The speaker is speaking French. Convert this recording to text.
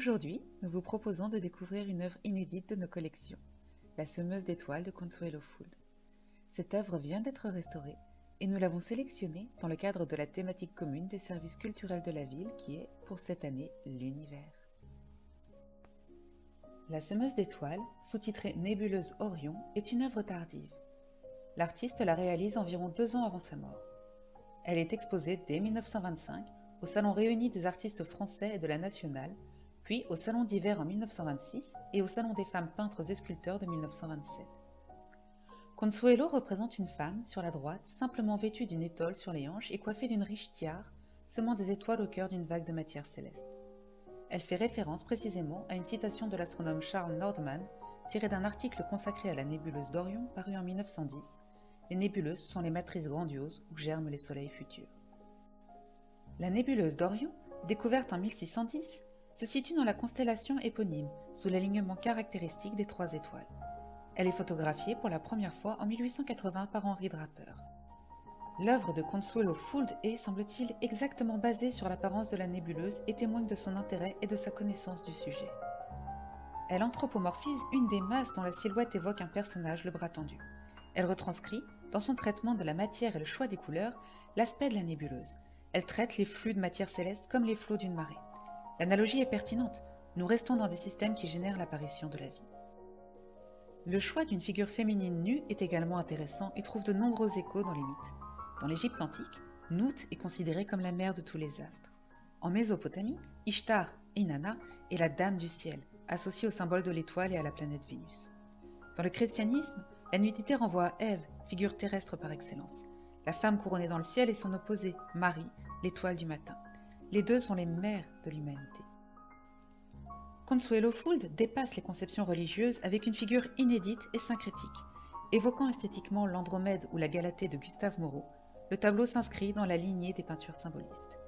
Aujourd'hui, nous vous proposons de découvrir une œuvre inédite de nos collections, La semeuse d'étoiles de Consuelo Fould. Cette œuvre vient d'être restaurée et nous l'avons sélectionnée dans le cadre de la thématique commune des services culturels de la ville qui est, pour cette année, l'univers. La semeuse d'étoiles, sous-titrée Nébuleuse Orion, est une œuvre tardive. L'artiste la réalise environ 2 ans avant sa mort. Elle est exposée dès 1925 au Salon réuni des artistes français et de la Nationale, puis au Salon d'hiver en 1926 et au Salon des femmes peintres et sculpteurs de 1927. Consuelo représente une femme, sur la droite, simplement vêtue d'une étole sur les hanches et coiffée d'une riche tiare, semant des étoiles au cœur d'une vague de matière céleste. Elle fait référence précisément à une citation de l'astronome Charles Nordman, tirée d'un article consacré à la nébuleuse d'Orion paru en 1910. Les nébuleuses sont les matrices grandioses où germent les soleils futurs. La nébuleuse d'Orion, découverte en 1610, se situe dans la constellation éponyme, sous l'alignement caractéristique des 3 étoiles. Elle est photographiée pour la première fois en 1880 par Henry Draper. L'œuvre de Consuelo Fould est, semble-t-il, exactement basée sur l'apparence de la nébuleuse et témoigne de son intérêt et de sa connaissance du sujet. Elle anthropomorphise une des masses dont la silhouette évoque un personnage le bras tendu. Elle retranscrit, dans son traitement de la matière et le choix des couleurs, l'aspect de la nébuleuse. Elle traite les flux de matière céleste comme les flots d'une marée. L'analogie est pertinente, nous restons dans des systèmes qui génèrent l'apparition de la vie. Le choix d'une figure féminine nue est également intéressant et trouve de nombreux échos dans les mythes. Dans l'Égypte antique, Nout est considérée comme la mère de tous les astres. En Mésopotamie, Ishtar, Inanna, est la dame du ciel, associée au symbole de l'étoile et à la planète Vénus. Dans le christianisme, la nudité renvoie à Ève, figure terrestre par excellence. La femme couronnée dans le ciel est son opposée, Marie, l'étoile du matin. Les deux sont les mères de l'humanité. Consuelo Fould dépasse les conceptions religieuses avec une figure inédite et syncrétique. Évoquant esthétiquement l'Andromède ou la Galatée de Gustave Moreau, le tableau s'inscrit dans la lignée des peintures symbolistes.